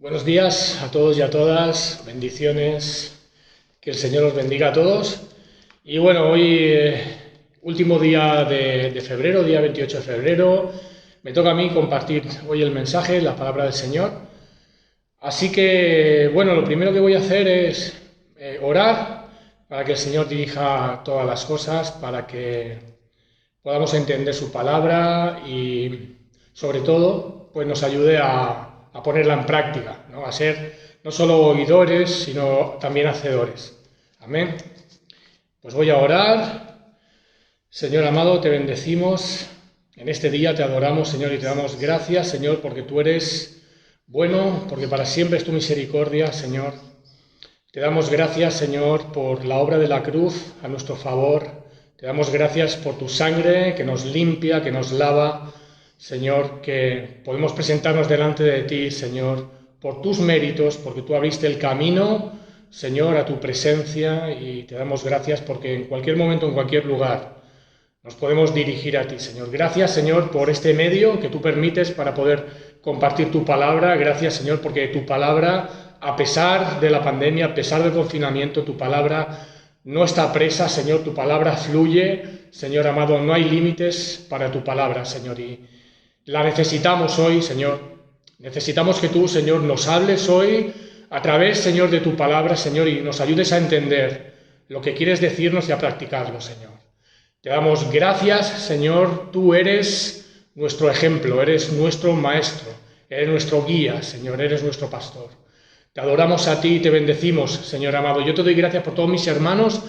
Buenos días a todos y a todas, bendiciones, que el Señor os bendiga a todos. Y bueno, hoy, último día de febrero, día 28 de febrero, me toca a mí compartir hoy el mensaje, la palabra del Señor. Así que, bueno, lo primero que voy a hacer es orar para que el Señor dirija todas las cosas, para que podamos entender su palabra y, sobre todo, pues nos ayude a ponerla en práctica, ¿no? A ser no solo oidores, sino también hacedores. Amén. Pues voy a orar. Señor amado, te bendecimos. En este día te adoramos, Señor, y te damos gracias, Señor, porque tú eres bueno, porque para siempre es tu misericordia, Señor. Te damos gracias, Señor, por la obra de la cruz a nuestro favor. Te damos gracias por tu sangre que nos limpia, que nos lava, Señor, que podemos presentarnos delante de ti, Señor, por tus méritos, porque tú abriste el camino, Señor, a tu presencia, y te damos gracias porque en cualquier momento, en cualquier lugar, nos podemos dirigir a ti, Señor. Gracias, Señor, por este medio que tú permites para poder compartir tu palabra. Gracias, Señor, porque tu palabra, a pesar de la pandemia, a pesar del confinamiento, tu palabra no está presa, Señor. Tu palabra fluye, Señor amado. No hay límites para tu palabra, Señor. Y la necesitamos hoy, Señor. Necesitamos que tú, Señor, nos hables hoy a través, Señor, de tu palabra, Señor, y nos ayudes a entender lo que quieres decirnos y a practicarlo, Señor. Te damos gracias, Señor, tú eres nuestro ejemplo, eres nuestro maestro, eres nuestro guía, Señor, eres nuestro pastor. Te adoramos a ti y te bendecimos, Señor amado. Yo te doy gracias por todos mis hermanos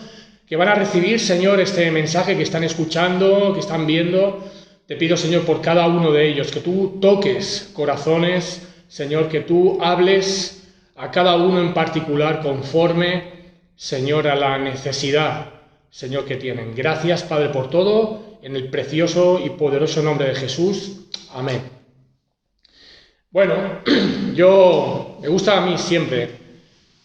que van a recibir, Señor, este mensaje, que están escuchando, que están viendo. Te pido, Señor, por cada uno de ellos, que tú toques corazones, Señor, que tú hables a cada uno en particular conforme, Señor, a la necesidad, Señor, que tienen. Gracias, Padre, por todo, en el precioso y poderoso nombre de Jesús. Amén. Bueno, me gusta a mí siempre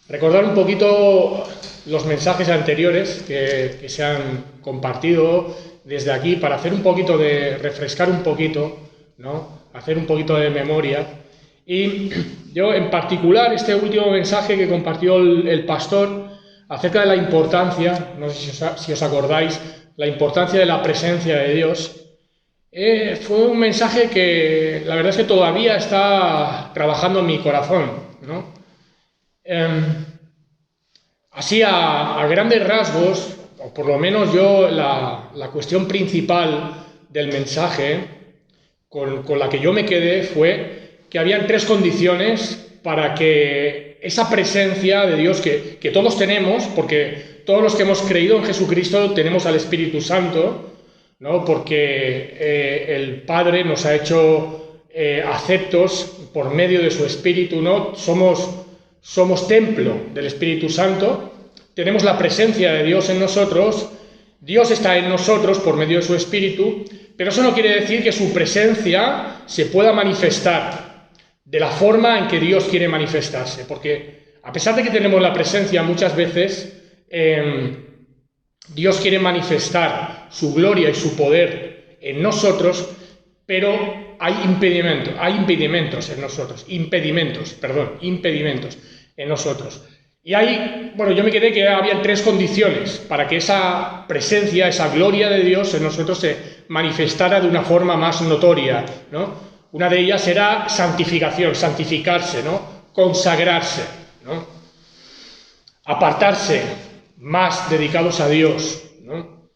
recordar un poquito los mensajes anteriores que se han compartido desde aquí para hacer un poquito refrescar un poquito, ¿no? Hacer un poquito de memoria. Y yo, en particular, este último mensaje que compartió el pastor acerca de la importancia, no sé si os acordáis, la importancia de la presencia de Dios, fue un mensaje que la verdad es que todavía está trabajando en mi corazón, ¿no? Así a grandes rasgos, o por lo menos yo, la cuestión principal del mensaje con la que yo me quedé fue que habían tres condiciones para que esa presencia de Dios que todos tenemos, porque todos los que hemos creído en Jesucristo tenemos al Espíritu Santo, ¿no? Porque el Padre nos ha hecho aceptos por medio de su Espíritu, ¿no? Somos templo del Espíritu Santo, tenemos la presencia de Dios en nosotros, Dios está en nosotros por medio de su Espíritu, pero eso no quiere decir que su presencia se pueda manifestar de la forma en que Dios quiere manifestarse, porque a pesar de que tenemos la presencia muchas veces, Dios quiere manifestar su gloria y su poder en nosotros, pero hay impedimentos en nosotros, impedimentos en nosotros. Y yo me quedé que había tres condiciones para que esa presencia, esa gloria de Dios en nosotros se manifestara de una forma más notoria, ¿no? Una de ellas era santificación, santificarse, ¿no? Consagrarse, ¿no? Apartarse, más dedicados a Dios, ¿no?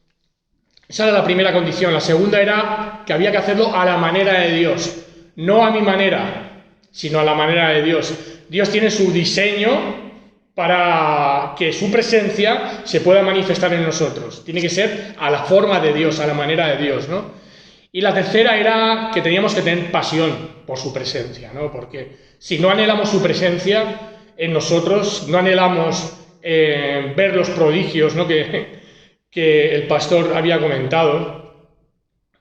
Esa era la primera condición. La segunda era que había que hacerlo a la manera de Dios, no a mi manera, sino a la manera de Dios. Dios tiene su diseño para que su presencia se pueda manifestar en nosotros. Tiene que ser a la forma de Dios, a la manera de Dios, ¿no? Y la tercera era que teníamos que tener pasión por su presencia, ¿no? Porque si no anhelamos su presencia en nosotros, no anhelamos ver los prodigios, ¿no? que el pastor había comentado,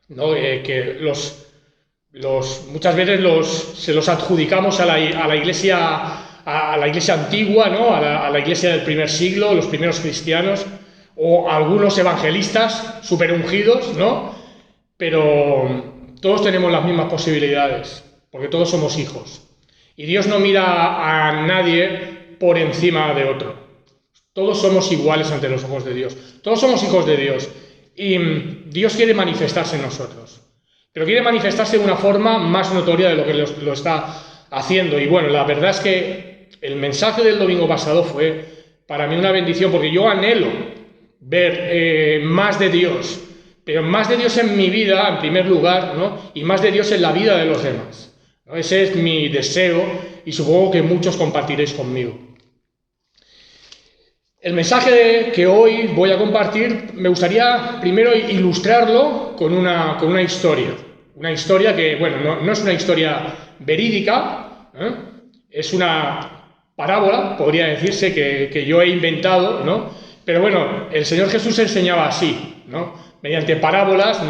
¿no? Que muchas veces se los adjudicamos a la iglesia antigua, ¿no? A la iglesia del primer siglo, los primeros cristianos, o a algunos evangelistas super ungidos, ¿no? Pero todos tenemos las mismas posibilidades, porque todos somos hijos. Y Dios no mira a nadie por encima de otro. Todos somos iguales ante los ojos de Dios. Todos somos hijos de Dios. Y Dios quiere manifestarse en nosotros. Pero quiere manifestarse de una forma más notoria de lo que lo está haciendo. Y bueno, la verdad es que el mensaje del domingo pasado fue para mí una bendición, porque yo anhelo ver más de Dios, pero más de Dios en mi vida, en primer lugar, ¿no? Y más de Dios en la vida de los demás, ¿no? Ese es mi deseo y supongo que muchos compartiréis conmigo. El mensaje que hoy voy a compartir, me gustaría primero ilustrarlo con una historia. Una historia que, bueno, no es una historia verídica, es una parábola, podría decirse, que yo he inventado, ¿no? Pero bueno, el Señor Jesús enseñaba así, ¿no? Mediante parábolas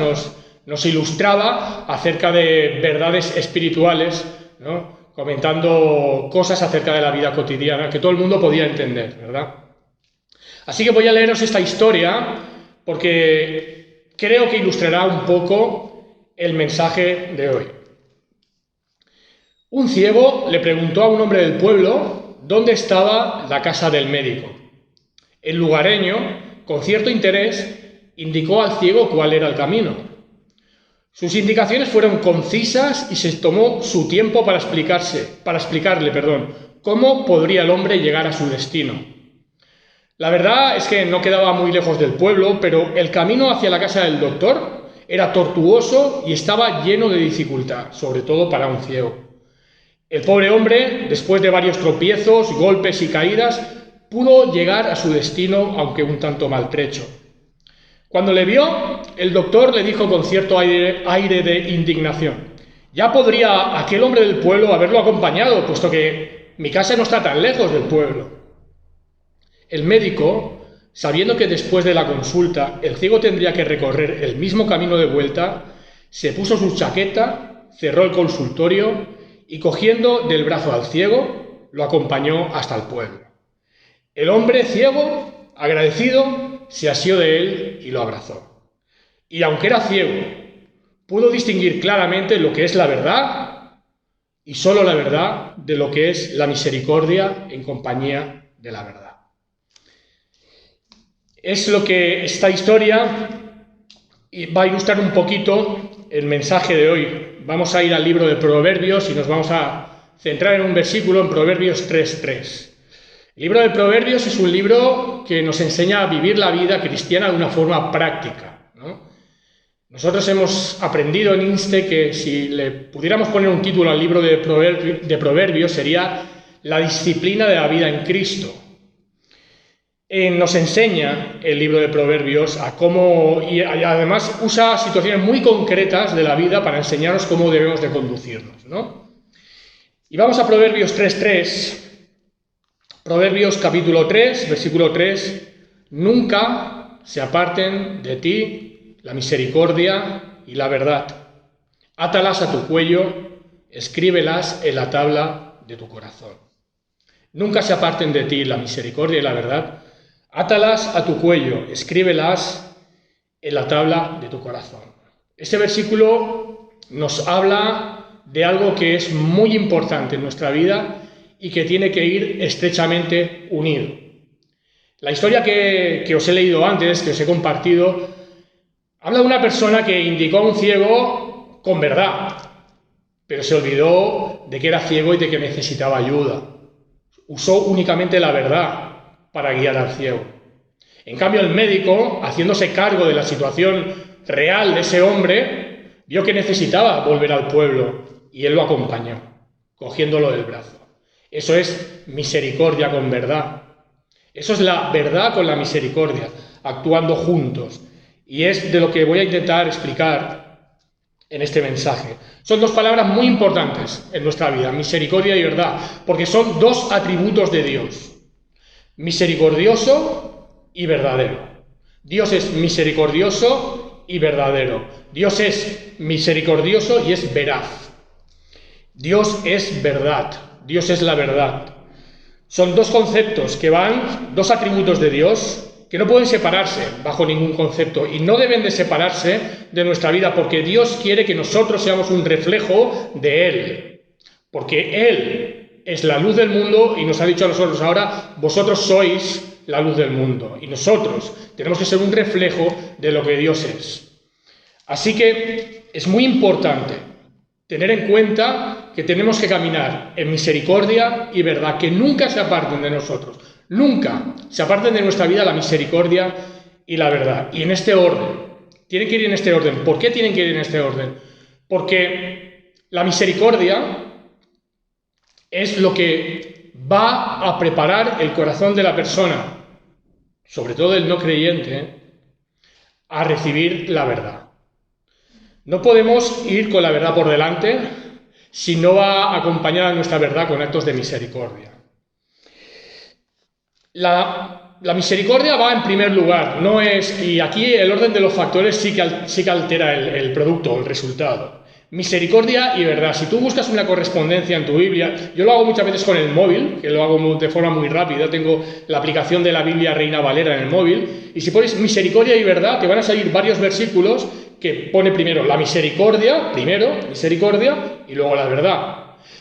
nos ilustraba acerca de verdades espirituales, ¿no? Comentando cosas acerca de la vida cotidiana que todo el mundo podía entender, ¿verdad? Así que voy a leeros esta historia porque creo que ilustrará un poco el mensaje de hoy. Un ciego le preguntó a un hombre del pueblo dónde estaba la casa del médico. El lugareño, con cierto interés, indicó al ciego cuál era el camino. Sus indicaciones fueron concisas y se tomó su tiempo para explicarle, cómo podría el hombre llegar a su destino. La verdad es que no quedaba muy lejos del pueblo, pero el camino hacia la casa del doctor era tortuoso y estaba lleno de dificultad, sobre todo para un ciego. El pobre hombre, después de varios tropiezos, golpes y caídas, pudo llegar a su destino, aunque un tanto maltrecho. Cuando le vio, el doctor le dijo con cierto aire de indignación: ya podría aquel hombre del pueblo haberlo acompañado, puesto que mi casa no está tan lejos del pueblo. El médico, sabiendo que después de la consulta el ciego tendría que recorrer el mismo camino de vuelta, se puso su chaqueta, cerró el consultorio y, cogiendo del brazo al ciego, lo acompañó hasta el pueblo. El hombre ciego, agradecido, se asió de él y lo abrazó. Y aunque era ciego, pudo distinguir claramente lo que es la verdad y solo la verdad de lo que es la misericordia en compañía de la verdad. Es lo que esta historia va a ilustrar un poquito el mensaje de hoy. Vamos a ir al libro de Proverbios y nos vamos a centrar en un versículo en Proverbios 3:3. El libro de Proverbios es un libro que nos enseña a vivir la vida cristiana de una forma práctica, ¿no? Nosotros hemos aprendido en INSTE que si le pudiéramos poner un título al libro de Proverbios sería La disciplina de la vida en Cristo. Nos enseña el libro de Proverbios a cómo, y además usa situaciones muy concretas de la vida para enseñarnos cómo debemos de conducirnos, ¿no? Y vamos a Proverbios 3:3. Proverbios capítulo 3, versículo 3. Nunca se aparten de ti la misericordia y la verdad. Átalas a tu cuello, escríbelas en la tabla de tu corazón. Nunca se aparten de ti la misericordia y la verdad. Átalas a tu cuello, escríbelas en la tabla de tu corazón. Este versículo nos habla de algo que es muy importante en nuestra vida y que tiene que ir estrechamente unido. La historia que os he leído antes, que os he compartido, habla de una persona que indicó a un ciego con verdad, pero se olvidó de que era ciego y de que necesitaba ayuda. Usó únicamente la verdad para guiar al ciego. En cambio, el médico, haciéndose cargo de la situación real de ese hombre, vio que necesitaba volver al pueblo y él lo acompañó, cogiéndolo del brazo. Eso es misericordia con verdad. Eso es la verdad con la misericordia, actuando juntos. Y es de lo que voy a intentar explicar en este mensaje. Son dos palabras muy importantes en nuestra vida, misericordia y verdad, porque son dos atributos de Dios. Misericordioso y verdadero. Dios es misericordioso y verdadero. Dios es misericordioso y es veraz. Dios es verdad. Dios es la verdad. Son dos conceptos que van, dos atributos de Dios que no pueden separarse bajo ningún concepto y no deben de separarse de nuestra vida porque Dios quiere que nosotros seamos un reflejo de Él. Porque Él es la luz del mundo y nos ha dicho a nosotros ahora, vosotros sois la luz del mundo. Y nosotros tenemos que ser un reflejo de lo que Dios es. Así que es muy importante tener en cuenta que tenemos que caminar en misericordia y verdad, que nunca se aparten de nosotros, nunca se aparten de nuestra vida la misericordia y la verdad. Y en este orden, tienen que ir en este orden. ¿Por qué tienen que ir en este orden? Porque la misericordia es lo que va a preparar el corazón de la persona, sobre todo el no creyente, a recibir la verdad. No podemos ir con la verdad por delante si no va acompañada nuestra verdad con actos de misericordia. La misericordia va en primer lugar, no es, y aquí el orden de los factores sí que altera el producto, el resultado. Misericordia y verdad. Si tú buscas una correspondencia en tu Biblia, yo lo hago muchas veces con el móvil, que lo hago de forma muy rápida, tengo la aplicación de la Biblia Reina Valera en el móvil, y si pones misericordia y verdad, te van a salir varios versículos que pone primero la misericordia, y luego la verdad.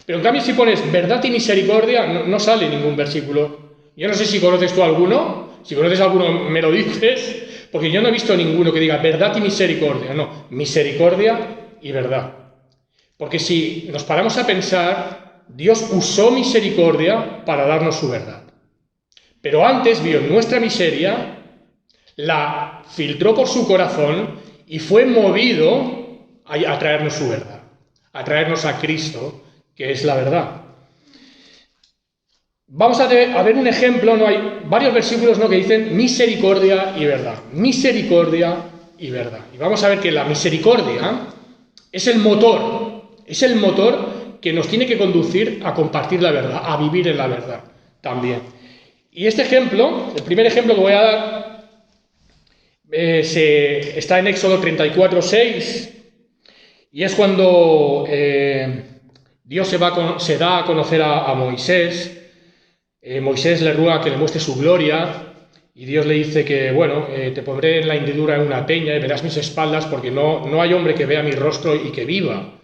Pero en cambio si pones verdad y misericordia, no sale ningún versículo. Yo no sé si conoces tú alguno, si conoces alguno me lo dices, porque yo no he visto ninguno que diga verdad y misericordia, no, misericordia y verdad. Porque si nos paramos a pensar, Dios usó misericordia para darnos su verdad. Pero antes vio nuestra miseria, la filtró por su corazón y fue movido a traernos su verdad, a traernos a Cristo, que es la verdad. Vamos a ver un ejemplo, ¿no? Hay varios versículos, ¿no?, que dicen misericordia y verdad. Misericordia y verdad. Y vamos a ver que la misericordia es el motor que nos tiene que conducir a compartir la verdad, a vivir en la verdad también. Y este ejemplo, el primer ejemplo que voy a dar, está en Éxodo 34:6, y es cuando Dios se da a conocer a Moisés. Moisés le ruega que le muestre su gloria y Dios le dice que, bueno, te pondré en la hendidura en una peña y verás mis espaldas porque no hay hombre que vea mi rostro y que viva.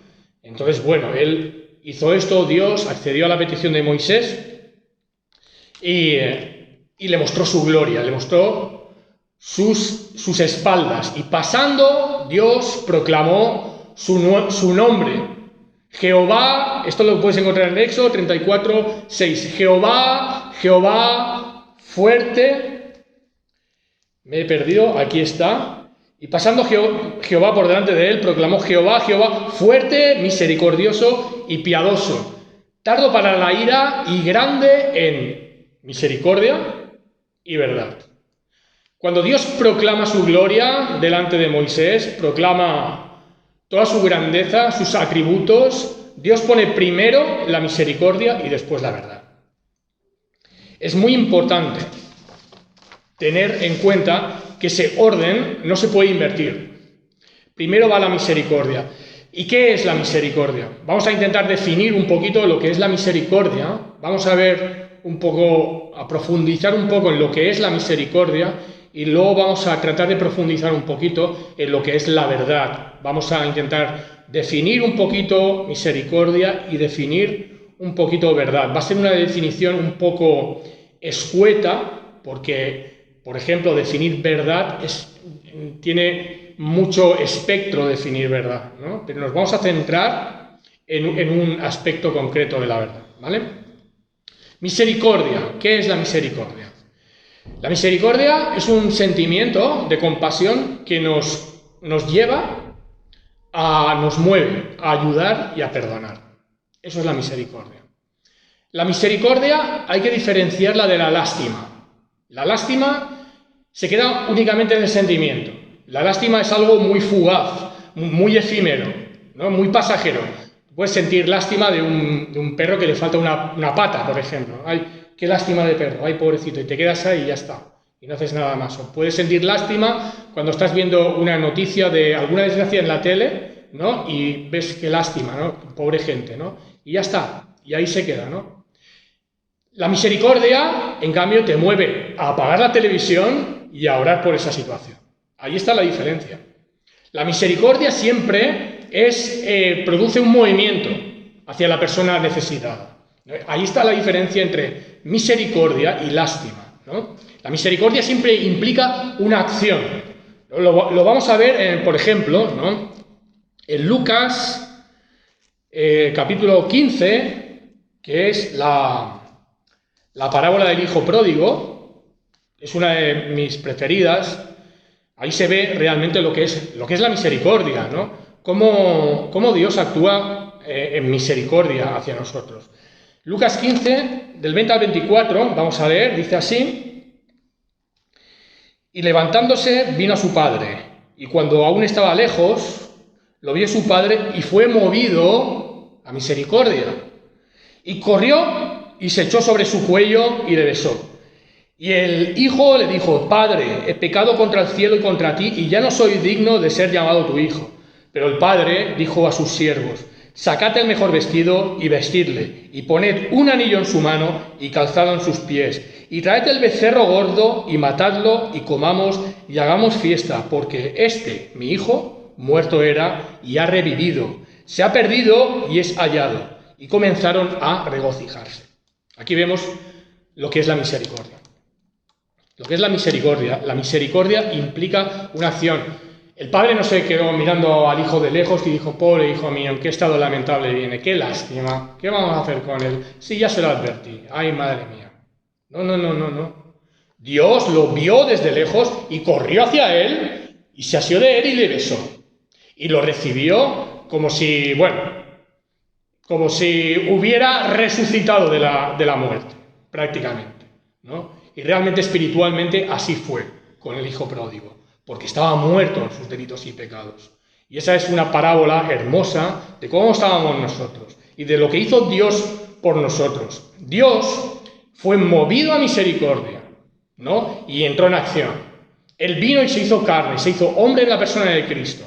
Entonces, bueno, él hizo esto, Dios accedió a la petición de Moisés y le mostró su gloria, le mostró sus espaldas. Y pasando, Dios proclamó su nombre. Jehová, esto lo puedes encontrar en Éxodo 34:6. Jehová, fuerte. Me he perdido, aquí está. Y pasando Jehová por delante de él, proclamó Jehová, fuerte, misericordioso y piadoso, tardo para la ira y grande en misericordia y verdad. Cuando Dios proclama su gloria delante de Moisés, proclama toda su grandeza, sus atributos, Dios pone primero la misericordia y después la verdad. Es muy importante tener en cuenta que ese orden no se puede invertir. Primero va la misericordia. ¿Y qué es la misericordia? Vamos a intentar definir un poquito lo que es la misericordia. Vamos a ver un poco, a profundizar un poco en lo que es la misericordia y luego vamos a tratar de profundizar un poquito en lo que es la verdad. Vamos a intentar definir un poquito misericordia y definir un poquito verdad. Va a ser una definición un poco escueta porque, por ejemplo, definir verdad tiene mucho espectro definir verdad, ¿no? Pero nos vamos a centrar en un aspecto concreto de la verdad, ¿vale? Misericordia. ¿Qué es la misericordia? La misericordia es un sentimiento de compasión que nos mueve a ayudar y a perdonar. Eso es la misericordia. La misericordia hay que diferenciarla de la lástima. La lástima se queda únicamente en el sentimiento. La lástima es algo muy fugaz, muy efímero, ¿no?, muy pasajero. Puedes sentir lástima de un perro que le falta una pata, por ejemplo. Ay, qué lástima de perro, ay, pobrecito, y te quedas ahí y ya está. Y no haces nada más. O puedes sentir lástima cuando estás viendo una noticia de alguna desgracia en la tele, ¿no?, y ves qué lástima, ¿no?, pobre gente, ¿no?, y ya está, y ahí se queda, ¿no? La misericordia, en cambio, te mueve a apagar la televisión y a orar por esa situación. Ahí está la diferencia. La misericordia siempre produce un movimiento hacia la persona necesitada. Ahí está la diferencia entre misericordia y lástima, ¿no? La misericordia siempre implica una acción. Lo vamos a ver, por ejemplo, ¿no? En Lucas, capítulo 15, que es la parábola del hijo pródigo, es una de mis preferidas. Ahí se ve realmente lo que es la misericordia, ¿no? Cómo Dios actúa en misericordia hacia nosotros. Lucas 15, del 20 al 24, vamos a leer, dice así: y levantándose vino a su padre, y cuando aún estaba lejos, lo vio su padre y fue movido a misericordia. Y corrió y se echó sobre su cuello y le besó. Y el hijo le dijo: Padre, he pecado contra el cielo y contra ti, y ya no soy digno de ser llamado tu hijo. Pero el padre dijo a sus siervos: Sacad el mejor vestido y vestidle, y poned un anillo en su mano y calzado en sus pies, y traed el becerro gordo y matadlo, y comamos y hagamos fiesta, porque mi hijo, muerto era y ha revivido, se ha perdido y es hallado. Y comenzaron a regocijarse. Aquí vemos lo que es la misericordia. Lo que es la misericordia implica una acción. El padre no se quedó mirando al hijo de lejos y dijo: pobre hijo mío, en qué estado lamentable viene, qué lástima, ¿qué vamos a hacer con él? Sí, ya se lo advertí, ay madre mía. No. Dios lo vio desde lejos y corrió hacia él y se asió de él y le besó. Y lo recibió como si hubiera resucitado de la muerte, prácticamente, ¿no? Y realmente espiritualmente así fue con el hijo pródigo, porque estaba muerto en sus delitos y pecados. Y esa es una parábola hermosa de cómo estábamos nosotros y de lo que hizo Dios por nosotros. Dios fue movido a misericordia, ¿no? Y entró en acción. Él vino y se hizo carne, se hizo hombre en la persona de Cristo,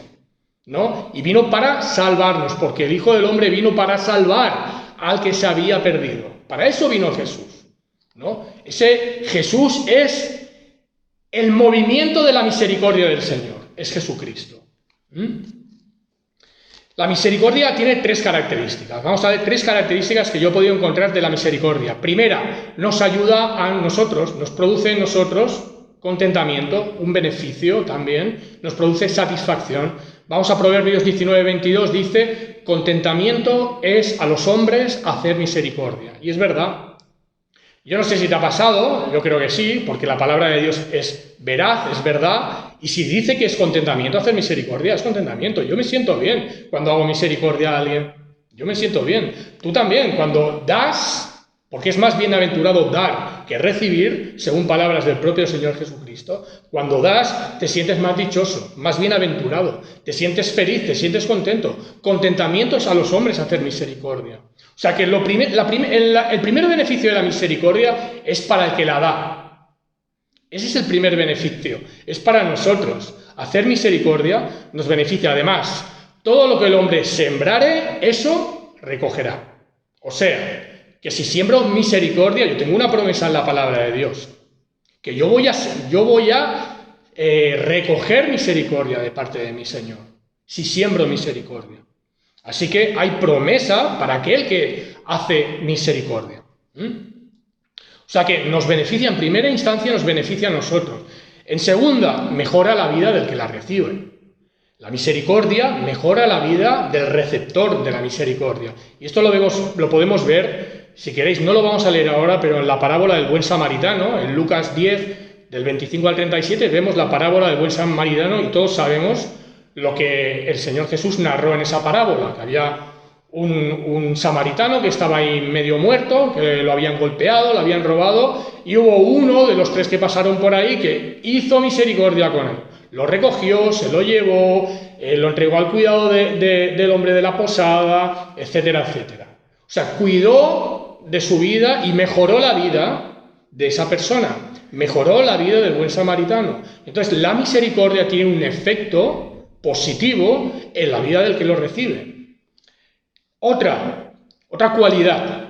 ¿no? Y vino para salvarnos, porque el Hijo del Hombre vino para salvar al que se había perdido. Para eso vino Jesús, ¿no? Ese Jesús es el movimiento de la misericordia del Señor, es Jesucristo. La misericordia tiene 3 características. Vamos a ver 3 características que yo he podido encontrar de la misericordia. Primera, nos ayuda a nosotros, nos produce en nosotros contentamiento, un beneficio también, nos produce satisfacción. Vamos a Proverbios 19:22, dice: contentamiento es a los hombres hacer misericordia. Y es verdad. Yo no sé si te ha pasado, yo creo que sí, porque la palabra de Dios es veraz, es verdad, y si dice que es contentamiento hacer misericordia, es contentamiento. Yo me siento bien cuando hago misericordia a alguien, yo me siento bien. Tú también, cuando das, porque es más bienaventurado dar que recibir, según palabras del propio Señor Jesucristo, cuando das te sientes más dichoso, más bienaventurado, te sientes feliz, te sientes contento. Contentamiento es a los hombres hacer misericordia. O sea que el primer beneficio de la misericordia es para el que la da. Ese es el primer beneficio, es para nosotros. Hacer misericordia nos beneficia. Además, todo lo que el hombre sembrare, eso recogerá. O sea, que si siembro misericordia, yo tengo una promesa en la palabra de Dios, que yo voy a recoger misericordia de parte de mi Señor, si siembro misericordia. Así que hay promesa para aquel que hace misericordia. O sea que nos beneficia, en primera instancia nos beneficia a nosotros. En segunda, mejora la vida del que la recibe. La misericordia mejora la vida del receptor de la misericordia. Y esto lo podemos ver, si queréis, no lo vamos a leer ahora, pero en la parábola del buen samaritano, en Lucas 10, del 25 al 37, vemos la parábola del buen samaritano y todos sabemos lo que el Señor Jesús narró en esa parábola, que había un samaritano que estaba ahí medio muerto, que lo habían golpeado, lo habían robado, y hubo uno de los 3 que pasaron por ahí que hizo misericordia con él. Lo recogió, se lo llevó, lo entregó al cuidado del hombre de la posada, etcétera, etcétera. O sea, cuidó de su vida y mejoró la vida de esa persona, mejoró la vida del buen samaritano. Entonces, la misericordia tiene un efecto positivo en la vida del que lo recibe. Otra cualidad,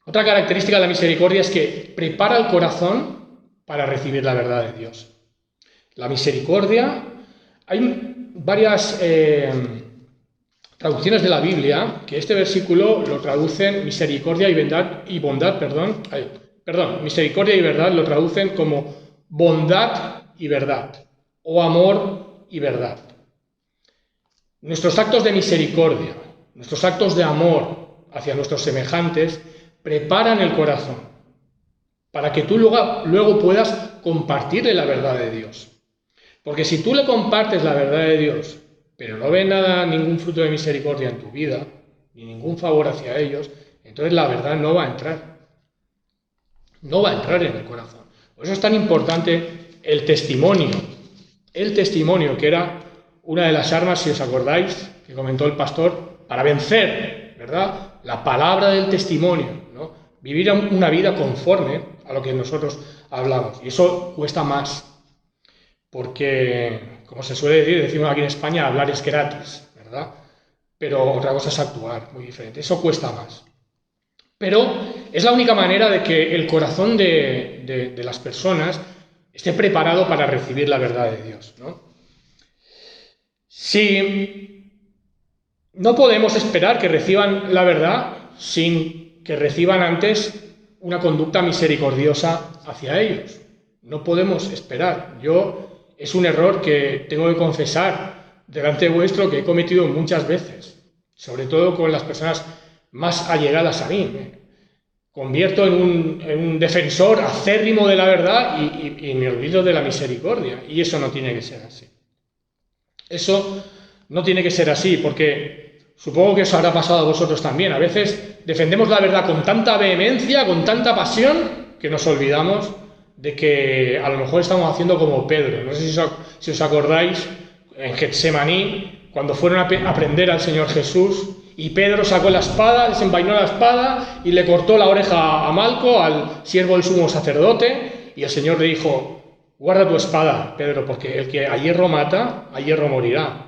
otra característica de la misericordia es que prepara el corazón para recibir la verdad de Dios. La misericordia, hay varias traducciones de la Biblia que este versículo lo traducen misericordia y bondad, misericordia y verdad lo traducen como bondad y verdad, o amor y verdad. Nuestros actos de misericordia, nuestros actos de amor hacia nuestros semejantes preparan el corazón para que tú luego puedas compartirle la verdad de Dios. Porque si tú le compartes la verdad de Dios, pero no ves ningún fruto de misericordia en tu vida, ni ningún favor hacia ellos, entonces la verdad no va a entrar. No va a entrar en el corazón. Por eso es tan importante el testimonio. El testimonio, que era una de las armas, si os acordáis, que comentó el pastor, para vencer, ¿verdad? La palabra del testimonio, ¿no? Vivir una vida conforme a lo que nosotros hablamos. Y eso cuesta más. Porque, como se suele decir, decimos aquí en España, hablar es gratis, ¿verdad? Pero otra cosa es actuar, muy diferente. Eso cuesta más. Pero es la única manera de que el corazón de las personas esté preparado para recibir la verdad de Dios, ¿no? Si no podemos esperar que reciban la verdad sin que reciban antes una conducta misericordiosa hacia ellos. No podemos esperar. Es un error que tengo que confesar delante vuestro que he cometido muchas veces, sobre todo con las personas más allegadas a mí. Me convierto en un defensor acérrimo de la verdad y me olvido de la misericordia. Y eso no tiene que ser así. Eso no tiene que ser así, porque supongo que os habrá pasado a vosotros también. A veces defendemos la verdad con tanta vehemencia, con tanta pasión, que nos olvidamos de que a lo mejor estamos haciendo como Pedro. No sé si os acordáis, en Getsemaní, cuando fueron a prender al Señor Jesús, y Pedro sacó la espada, desenvainó la espada y le cortó la oreja a Malco, al siervo del sumo sacerdote, y el Señor le dijo: guarda tu espada, Pedro, porque el que a hierro mata, a hierro morirá.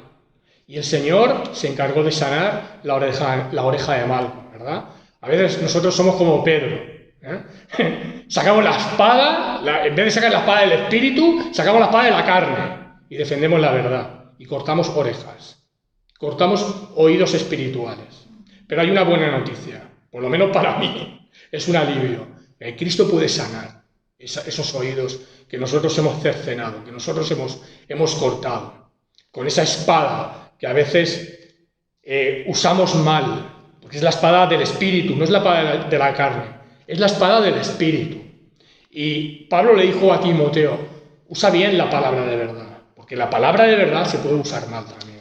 Y el Señor se encargó de sanar la oreja de Malco, ¿verdad? A veces nosotros somos como Pedro, ¿eh? Sacamos la espada, en vez de sacar la espada del espíritu, sacamos la espada de la carne y defendemos la verdad y cortamos orejas, cortamos oídos espirituales. Pero hay una buena noticia, por lo menos para mí, es un alivio. Cristo puede sanar esos oídos que nosotros hemos cercenado, que nosotros hemos cortado, con esa espada que a veces usamos mal, porque es la espada del espíritu, no es la espada de la carne, es la espada del espíritu. Y Pablo le dijo a Timoteo: usa bien la palabra de verdad, porque la palabra de verdad se puede usar mal también.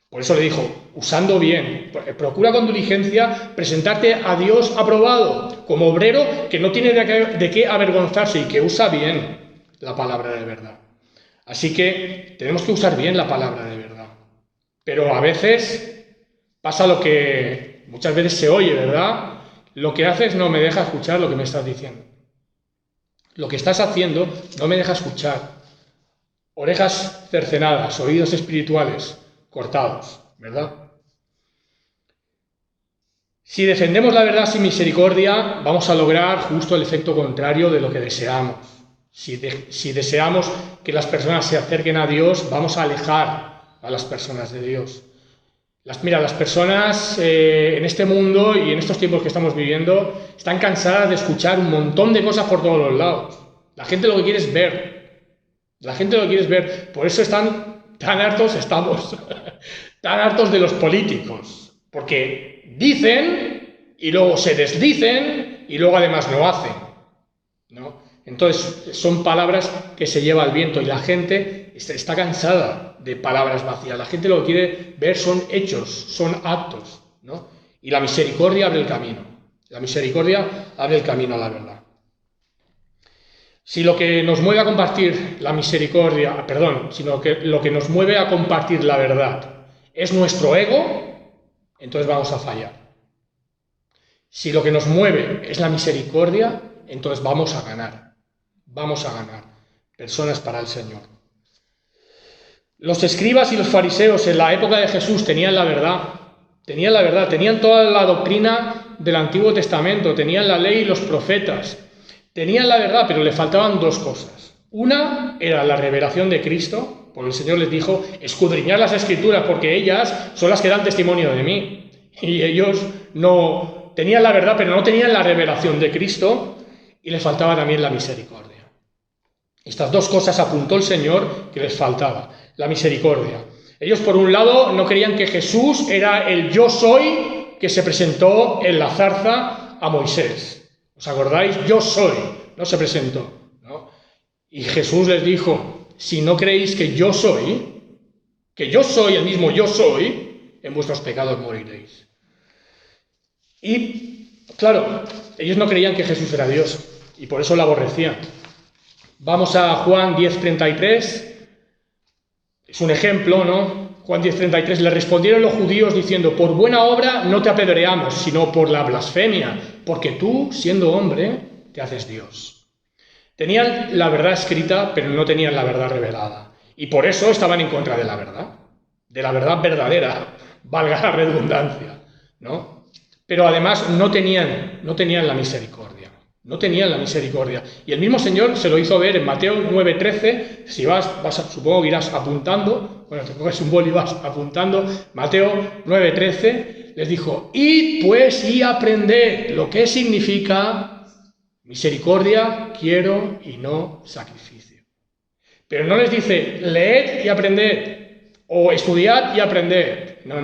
Por eso le dijo, usando bien, procura con diligencia presentarte a Dios aprobado, como obrero que no tiene de qué avergonzarse y que usa bien la palabra de verdad. Así que tenemos que usar bien la palabra de verdad. Pero a veces pasa lo que muchas veces se oye, ¿verdad? Lo que haces no me deja escuchar lo que me estás diciendo. Lo que estás haciendo no me deja escuchar. Orejas cercenadas, oídos espirituales cortados, ¿verdad? Si defendemos la verdad sin misericordia, vamos a lograr justo el efecto contrario de lo que deseamos. Si deseamos que las personas se acerquen a Dios, vamos a alejar a las personas de Dios. Las personas en este mundo y en estos tiempos que estamos viviendo están cansadas de escuchar un montón de cosas por todos los lados. La gente lo que quiere es ver. La gente lo que quiere es ver. Por eso estamos tan hartos de los políticos. Porque dicen y luego se desdicen y luego además no hacen, ¿no? Entonces son palabras que se lleva el viento y la gente está cansada de palabras vacías. La gente lo que quiere ver son hechos, son actos, ¿no? Y la misericordia abre el camino. La misericordia abre el camino a la verdad. Si lo que nos mueve a compartir la misericordia, sino que lo que nos mueve a compartir la verdad es nuestro ego, entonces vamos a fallar. Si lo que nos mueve es la misericordia, entonces vamos a ganar. Vamos a ganar personas para el Señor. Los escribas y los fariseos en la época de Jesús tenían la verdad, tenían toda la doctrina del Antiguo Testamento, tenían la ley y los profetas, tenían la verdad, pero le faltaban dos cosas. Una era la revelación de Cristo, Porque el Señor les dijo, escudriñad las Escrituras, porque ellas son las que dan testimonio de mí. Y ellos no tenían la verdad, pero no tenían la revelación de Cristo, y les faltaba también la misericordia. Estas dos cosas apuntó el Señor que les faltaba, la misericordia. Ellos, por un lado, no creían que Jesús era el yo soy que se presentó en la zarza a Moisés. ¿Os acordáis? Yo soy, no se presentó, ¿no? Y Jesús les dijo, si no creéis que yo soy el mismo yo soy, en vuestros pecados moriréis. Y, claro, ellos no creían que Jesús era Dios, y por eso lo aborrecían. Vamos a Juan 10:33, es un ejemplo, ¿no? Juan 10:33, le respondieron los judíos diciendo, por buena obra no te apedreamos, sino por la blasfemia, porque tú, siendo hombre, te haces Dios. Tenían la verdad escrita, pero no tenían la verdad revelada, y por eso estaban en contra de la verdad verdadera, valga la redundancia, ¿no? Pero además no tenían la misericordia. No tenían la misericordia. Y el mismo Señor se lo hizo ver en Mateo 9:13. Si supongo que irás apuntando, bueno, te coges un boli y vas apuntando. Mateo 9:13 les dijo, id pues y aprended lo que significa misericordia quiero y no sacrificio. Pero no les dice, leed y aprended, o estudiad y aprended. No.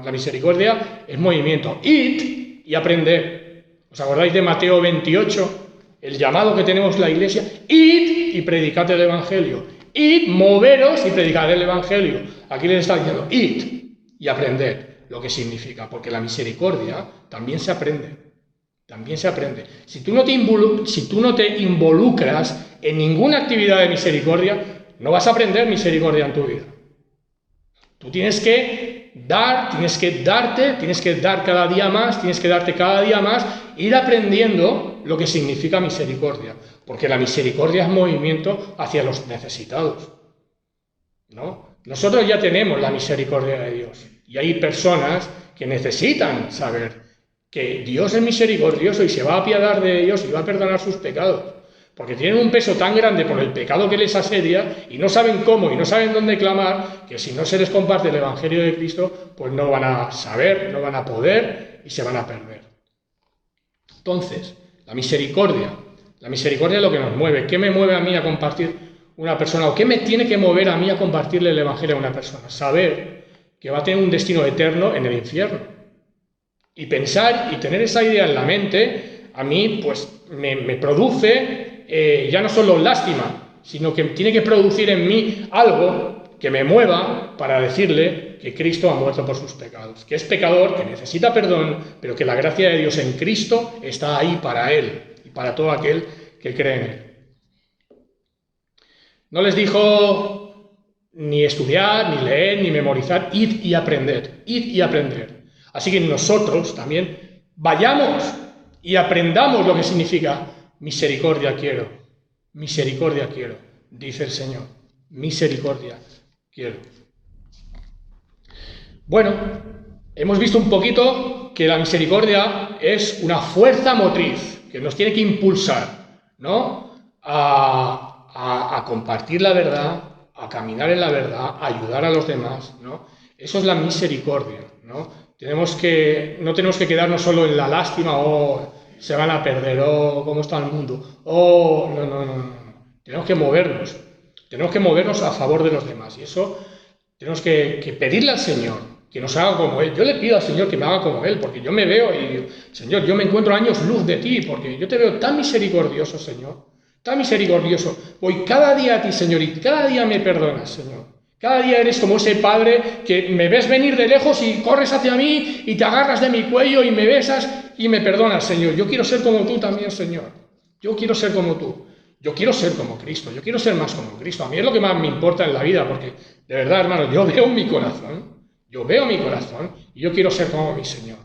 La misericordia es movimiento. Id y aprended. ¿Os acordáis de Mateo 28? El llamado que tenemos la Iglesia. Id y predicad el Evangelio. Id, moveros y predicad el Evangelio. Aquí les está diciendo, id y aprended lo que significa. Porque la misericordia también se aprende. También se aprende. Si tú no te involucras en ninguna actividad de misericordia, no vas a aprender misericordia en tu vida. Tú tienes que dar cada día más, tienes que darte cada día más, ir aprendiendo lo que significa misericordia, porque la misericordia es movimiento hacia los necesitados, ¿no? Nosotros ya tenemos la misericordia de Dios, y hay personas que necesitan saber que Dios es misericordioso y se va a apiadar de ellos y va a perdonar sus pecados. Porque tienen un peso tan grande por el pecado que les asedia y no saben cómo y no saben dónde clamar, que si no se les comparte el Evangelio de Cristo, pues no van a saber, no van a poder y se van a perder. Entonces, la misericordia es lo que nos mueve. ¿Qué me mueve a mí a compartir una persona? ¿O qué me tiene que mover a mí a compartirle el Evangelio a una persona? Saber que va a tener un destino eterno en el infierno. Y pensar y tener esa idea en la mente, a mí pues me produce ya no solo lástima, sino que tiene que producir en mí algo que me mueva para decirle que Cristo ha muerto por sus pecados, que es pecador, que necesita perdón, pero que la gracia de Dios en Cristo está ahí para él y para todo aquel que cree en él. No les dijo ni estudiar, ni leer, ni memorizar, id y aprender. Así que nosotros también vayamos y aprendamos lo que significa misericordia quiero, dice el Señor, misericordia quiero. Bueno, hemos visto un poquito que la misericordia es una fuerza motriz que nos tiene que impulsar, ¿no? A compartir la verdad, a caminar en la verdad, a ayudar a los demás, ¿no? Eso es la misericordia, ¿no? No tenemos que quedarnos solo en la lástima o se van a perder, o cómo está el mundo, no. Tenemos que movernos a favor de los demás, y eso tenemos que pedirle al Señor que nos haga como Él. Yo le pido al Señor que me haga como Él, porque yo me veo y digo, Señor, yo me encuentro años luz de ti, porque yo te veo tan misericordioso, Señor, tan misericordioso. Voy cada día a ti, Señor, y cada día me perdonas, Señor. Cada día eres como ese padre que me ves venir de lejos y corres hacia mí y te agarras de mi cuello y me besas y me perdonas, Señor. Yo quiero ser como tú también, Señor. Yo quiero ser como tú. Yo quiero ser como Cristo. Yo quiero ser más como Cristo. A mí es lo que más me importa en la vida, porque de verdad, hermano, yo veo mi corazón y yo quiero ser como mi Señor.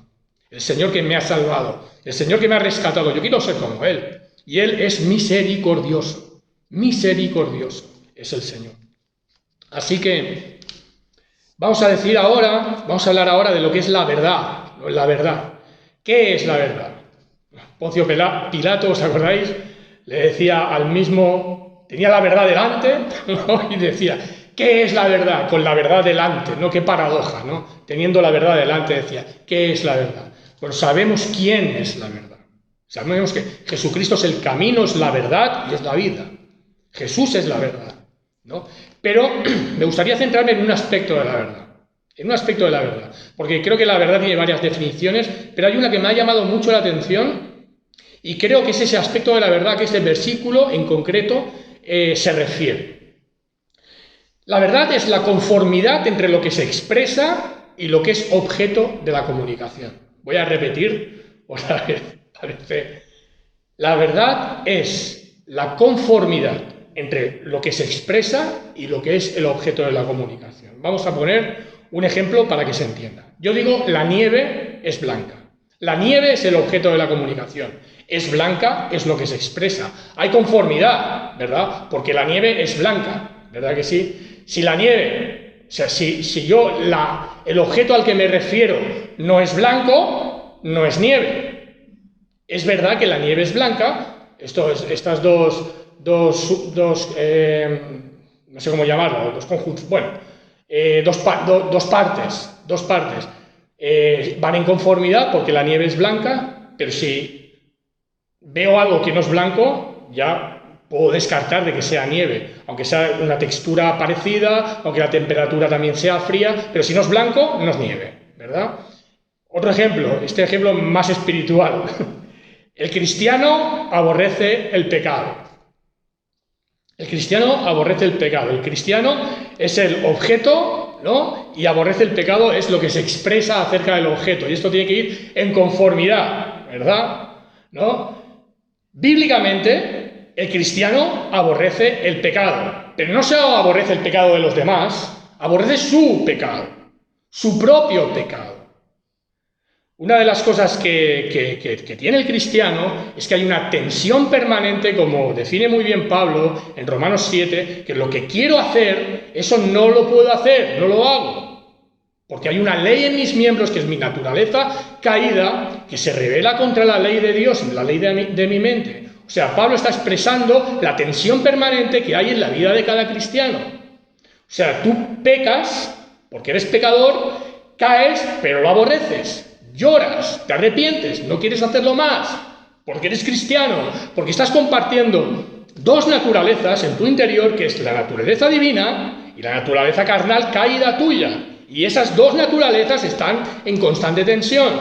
El Señor que me ha salvado, el Señor que me ha rescatado. Yo quiero ser como Él. Y Él es misericordioso. Misericordioso es el Señor. Así que vamos a hablar ahora de lo que es la verdad. La verdad. ¿Qué es la verdad? Poncio Pilato, ¿os acordáis? Le decía al mismo, tenía la verdad delante, ¿no? Y decía, ¿qué es la verdad? Con la verdad delante, ¿no? Qué paradoja, ¿no? Teniendo la verdad delante decía, ¿qué es la verdad? Bueno, sabemos quién es la verdad. Sabemos que Jesucristo es el camino, es la verdad y es la vida. Jesús es la verdad, ¿no? Pero me gustaría centrarme en un aspecto de la verdad. En un aspecto de la verdad. Porque creo que la verdad tiene varias definiciones, pero hay una que me ha llamado mucho la atención y creo que es ese aspecto de la verdad que este versículo en concreto se refiere. La verdad es la conformidad entre lo que se expresa y lo que es objeto de la comunicación. Voy a repetir otra vez, parece. La verdad es la conformidad entre lo que se expresa y lo que es el objeto de la comunicación. Vamos a poner un ejemplo para que se entienda. Yo digo, la nieve es blanca. La nieve es el objeto de la comunicación. Es blanca, es lo que se expresa. Hay conformidad, ¿verdad? Porque la nieve es blanca, ¿verdad que sí? Si la nieve, o sea, si yo, el objeto al que me refiero no es blanco, no es nieve. Es verdad que la nieve es blanca, estas dos no sé cómo llamarlo, dos conjuntos, bueno, dos partes van en conformidad porque la nieve es blanca, pero si veo algo que no es blanco, ya puedo descartar de que sea nieve, aunque sea una textura parecida, aunque la temperatura también sea fría, pero si no es blanco, no es nieve, ¿verdad? Otro ejemplo, este ejemplo más espiritual. El cristiano aborrece el pecado. El cristiano aborrece el pecado. El cristiano es el objeto, ¿no? Y aborrece el pecado es lo que se expresa acerca del objeto. Y esto tiene que ir en conformidad, ¿verdad? ¿No? Bíblicamente, el cristiano aborrece el pecado. Pero no solo aborrece el pecado de los demás, aborrece su pecado, su propio pecado. Una de las cosas que tiene el cristiano es que hay una tensión permanente, como define muy bien Pablo en Romanos 7, que lo que quiero hacer, eso no lo puedo hacer, no lo hago. Porque hay una ley en mis miembros, que es mi naturaleza caída, que se revela contra la ley de Dios, la ley de mi mente. O sea, Pablo está expresando la tensión permanente que hay en la vida de cada cristiano. O sea, tú pecas, porque eres pecador, caes, pero lo aborreces. Lloras, te arrepientes, no quieres hacerlo más, porque eres cristiano, porque estás compartiendo dos naturalezas en tu interior, que es la naturaleza divina y la naturaleza carnal caída tuya. Y esas dos naturalezas están en constante tensión,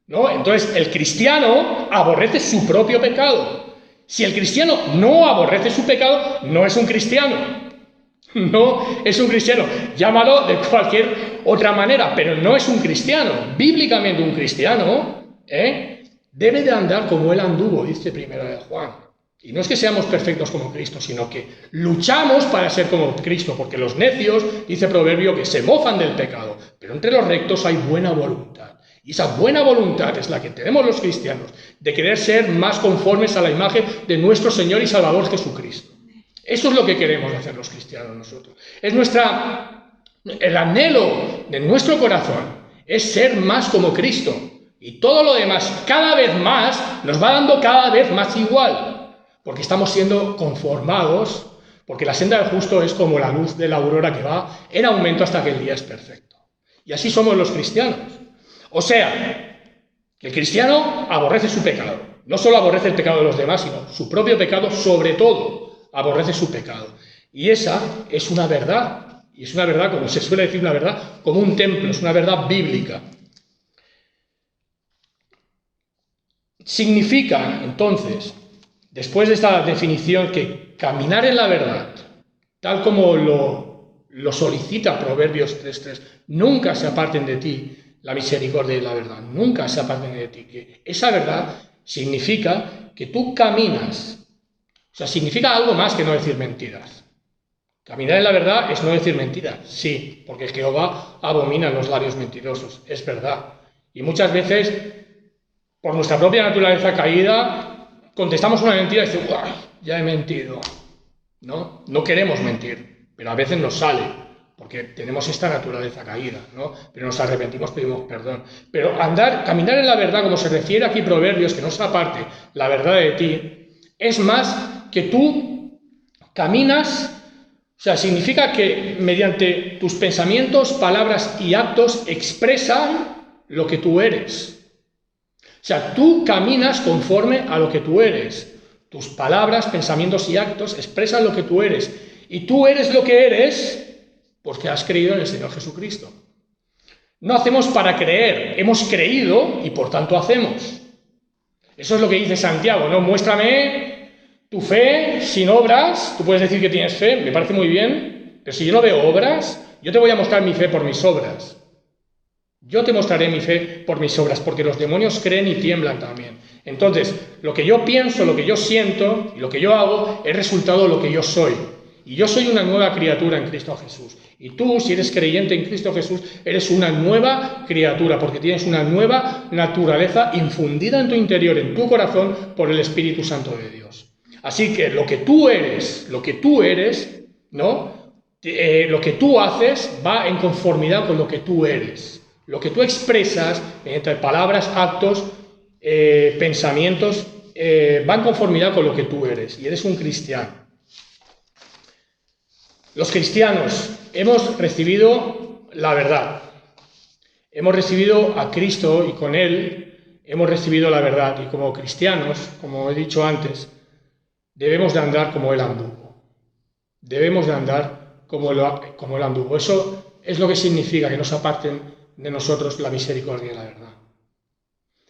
¿no? Entonces, el cristiano aborrece su propio pecado. Si el cristiano no aborrece su pecado, no es un cristiano. No es un cristiano, llámalo de cualquier otra manera, pero no es un cristiano. Bíblicamente un cristiano debe de andar como él anduvo, dice primero de Juan. Y no es que seamos perfectos como Cristo, sino que luchamos para ser como Cristo, porque los necios, dice Proverbio, que se mofan del pecado, pero entre los rectos hay buena voluntad. Y esa buena voluntad es la que tenemos los cristianos, de querer ser más conformes a la imagen de nuestro Señor y Salvador Jesucristo. Eso es lo que queremos hacer los cristianos nosotros. Es el anhelo de nuestro corazón, es ser más como Cristo. Y todo lo demás, cada vez más, nos va dando cada vez más igual. Porque estamos siendo conformados, porque la senda del justo es como la luz de la aurora que va en aumento hasta que el día es perfecto. Y así somos los cristianos. O sea, que el cristiano aborrece su pecado. No solo aborrece el pecado de los demás, sino su propio pecado sobre todo. Aborrece su pecado. Y esa es una verdad. Y es una verdad, como se suele decir, una verdad como un templo, es una verdad bíblica. Significa, entonces, después de esta definición, que caminar en la verdad, tal como lo solicita Proverbios 3:3, nunca se aparten de ti la misericordia y la verdad, nunca se aparten de ti. Que esa verdad significa que tú caminas. O sea, significa algo más que no decir mentiras. Caminar en la verdad es no decir mentiras, sí, porque Jehová abomina los labios mentirosos, es verdad. Y muchas veces, por nuestra propia naturaleza caída, contestamos una mentira y decimos, ¡ay, ya he mentido! ¿No? No queremos mentir, pero a veces nos sale, porque tenemos esta naturaleza caída, ¿no? Pero nos arrepentimos, pedimos perdón. Pero caminar en la verdad, como se refiere aquí Proverbios, que no se aparte la verdad de ti, es más que tú caminas sea, significa que mediante tus pensamientos, palabras y actos expresan lo que tú eres. O sea, tú caminas conforme a lo que tú eres. Tus palabras, pensamientos y actos expresan lo que tú eres. Y tú eres lo que eres porque has creído en el Señor Jesucristo. No hacemos para creer, hemos creído y por tanto hacemos. Eso es lo que dice Santiago, ¿no? Muéstrame tu fe sin obras. Tú puedes decir que tienes fe, me parece muy bien, pero si yo no veo obras, yo te voy a mostrar mi fe por mis obras. Yo te mostraré mi fe por mis obras, porque los demonios creen y tiemblan también. Entonces, lo que yo pienso, lo que yo siento y lo que yo hago es resultado de lo que yo soy. Y yo soy una nueva criatura en Cristo Jesús. Y tú, si eres creyente en Cristo Jesús, eres una nueva criatura, porque tienes una nueva naturaleza infundida en tu interior, en tu corazón, por el Espíritu Santo de Dios. Así que lo que tú eres, ¿no? Lo que tú haces va en conformidad con lo que tú eres. Lo que tú expresas, entre palabras, actos, pensamientos, va en conformidad con lo que tú eres. Y eres un cristiano. Los cristianos hemos recibido la verdad. Hemos recibido a Cristo y con Él hemos recibido la verdad. Y como cristianos, como he dicho antes, debemos de andar como Él anduvo. Debemos de andar como Él anduvo. Eso es lo que significa que no se aparten de nosotros la misericordia y la verdad.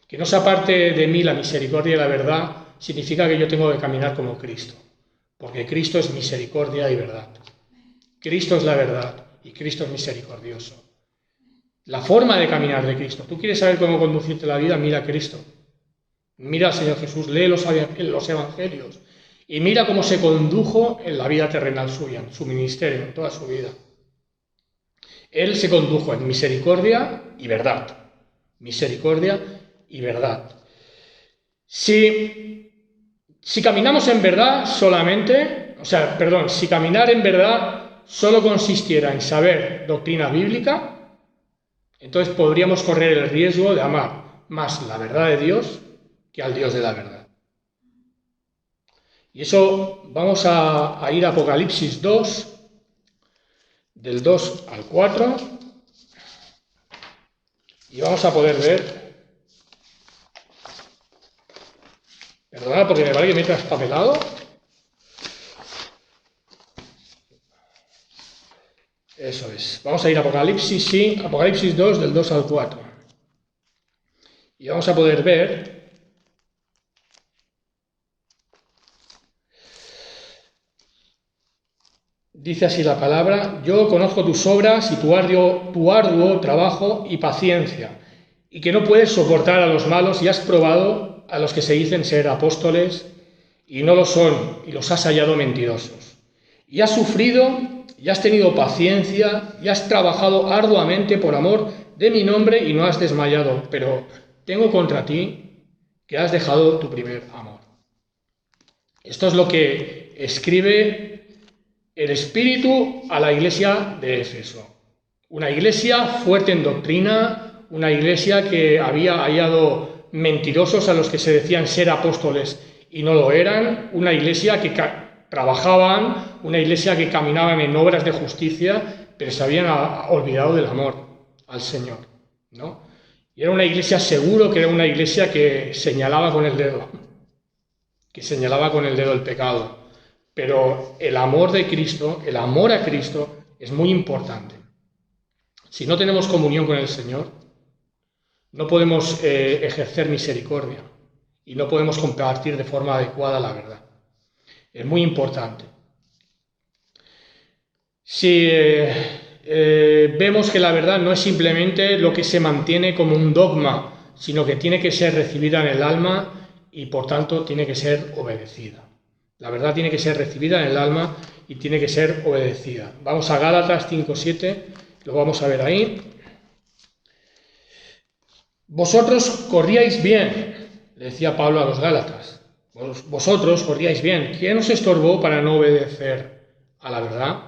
Que no se aparte de mí la misericordia y la verdad significa que yo tengo que caminar como Cristo. Porque Cristo es misericordia y verdad. Cristo es la verdad y Cristo es misericordioso. La forma de caminar de Cristo. ¿Tú quieres saber cómo conducirte la vida? Mira a Cristo. Mira al Señor Jesús, lee los evangelios y mira cómo se condujo en la vida terrenal suya, en su ministerio, en toda su vida. Él se condujo en misericordia y verdad. Misericordia y verdad. Si caminamos en verdad solamente, si caminar en verdad solo consistiera en saber doctrina bíblica, entonces podríamos correr el riesgo de amar más la verdad de Dios que al Dios de la verdad. Y eso vamos a ir a Apocalipsis 2, del 2 al 4, y vamos a poder ver, perdonad porque me parece que me he traspapelado. Eso es. Vamos a ir a Apocalipsis, sí, Apocalipsis 2, del 2 al 4. Y vamos a poder ver dice así la palabra: yo conozco tus obras y tu arduo trabajo y paciencia, y que no puedes soportar a los malos, y has probado a los que se dicen ser apóstoles y no lo son, y los has hallado mentirosos. Y has sufrido, y has tenido paciencia, y has trabajado arduamente por amor de mi nombre, y no has desmayado. Pero tengo contra ti que has dejado tu primer amor. Esto es lo que escribe el Espíritu a la iglesia de Éfeso. Una iglesia fuerte en doctrina, una iglesia que había hallado mentirosos a los que se decían ser apóstoles y no lo eran, una iglesia que trabajaban, una iglesia que caminaban en obras de justicia, pero se habían olvidado del amor al Señor, ¿no? Y era una iglesia, seguro que era una iglesia que señalaba con el dedo el pecado. Pero el amor de Cristo, el amor a Cristo, es muy importante. Si no tenemos comunión con el Señor, no podemos ejercer misericordia y no podemos compartir de forma adecuada la verdad. Es muy importante. Si vemos que la verdad no es simplemente lo que se mantiene como un dogma, sino que tiene que ser recibida en el alma y por tanto tiene que ser obedecida. La verdad tiene que ser recibida en el alma y tiene que ser obedecida. Vamos a Gálatas 5:7, lo vamos a ver ahí. Vosotros corríais bien, le decía Pablo a los Gálatas. Vosotros corríais bien. ¿Quién os estorbó para no obedecer a la verdad?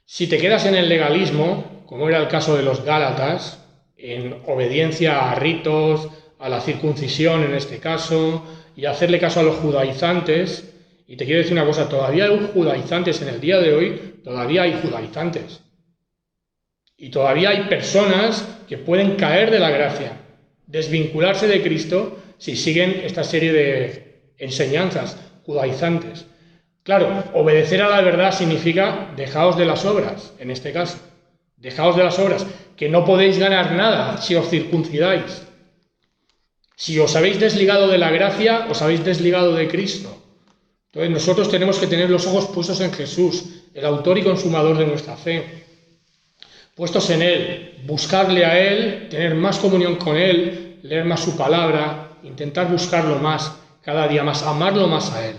Si te quedas en el legalismo, como era el caso de los Gálatas, en obediencia a ritos, a la circuncisión en este caso, y hacerle caso a los judaizantes, Y te quiero decir una cosa, todavía hay judaizantes en el día de hoy, todavía hay judaizantes. Y todavía hay personas que pueden caer de la gracia, desvincularse de Cristo si siguen esta serie de enseñanzas judaizantes. Claro, obedecer a la verdad significa dejaos de las obras, en este caso. Dejaos de las obras, que no podéis ganar nada si os circuncidáis. Si os habéis desligado de la gracia, os habéis desligado de Cristo. Entonces nosotros tenemos que tener los ojos puestos en Jesús, el autor y consumador de nuestra fe. Puestos en Él, buscarle a Él, tener más comunión con Él, leer más su palabra, intentar buscarlo más, cada día más, amarlo más a Él.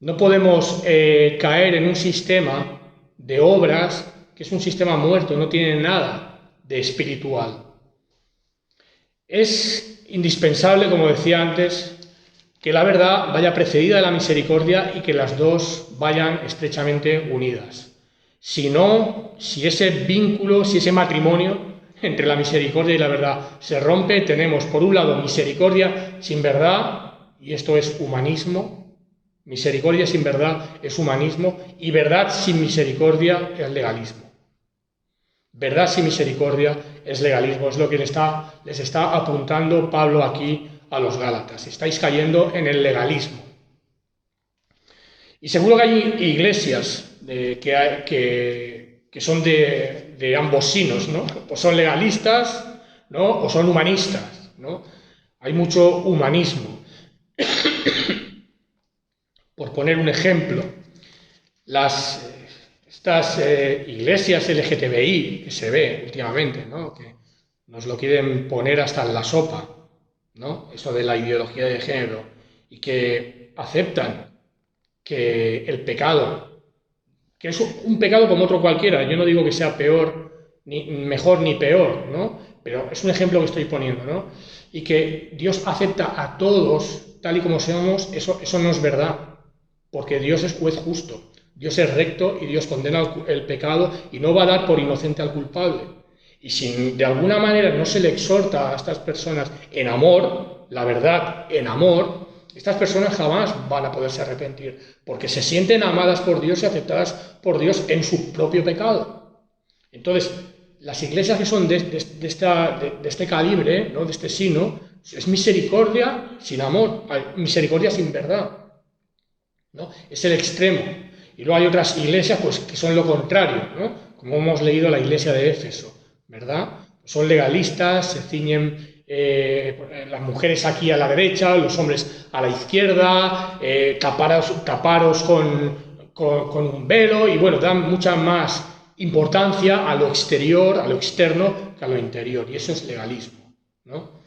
No podemos caer en un sistema de obras que es un sistema muerto, no tiene nada de espiritual. Es indispensable, como decía antes, que la verdad vaya precedida de la misericordia y que las dos vayan estrechamente unidas. Si no, si ese vínculo, si ese matrimonio entre la misericordia y la verdad se rompe, tenemos por un lado misericordia sin verdad, y esto es humanismo. Misericordia sin verdad es humanismo, y verdad sin misericordia es legalismo. Verdad sin misericordia es legalismo, es lo que les está apuntando Pablo aquí a los Gálatas. Estáis cayendo en el legalismo. Y seguro que hay iglesias que son de ambos sinos, ¿no? O son legalistas, ¿no? O son humanistas, ¿no? Hay mucho humanismo. Por poner un ejemplo, estas iglesias LGTBI que se ve últimamente, ¿no? Que nos lo quieren poner hasta en la sopa, ¿no? Eso de la ideología de género, y que aceptan que el pecado, que es un pecado como otro cualquiera, yo no digo que sea peor, ni mejor ni peor, ¿no? Pero es un ejemplo que estoy poniendo, ¿no? Y que Dios acepta a todos tal y como somos, eso no es verdad, porque Dios es juez justo, Dios es recto y Dios condena el pecado y no va a dar por inocente al culpable. Y si de alguna manera no se le exhorta a estas personas en amor, la verdad en amor, estas personas jamás van a poderse arrepentir, porque se sienten amadas por Dios y aceptadas por Dios en su propio pecado. Entonces, las iglesias que son de este calibre, ¿no? De este sino, es misericordia sin amor, misericordia sin verdad, ¿no? Es el extremo. Y luego hay otras iglesias pues, que son lo contrario, ¿no? Como hemos leído la iglesia de Éfeso, ¿verdad? Son legalistas, se ciñen las mujeres aquí a la derecha, los hombres a la izquierda, taparos con un velo, y bueno, dan mucha más importancia a lo exterior, a lo externo, que a lo interior, y eso es legalismo, ¿no?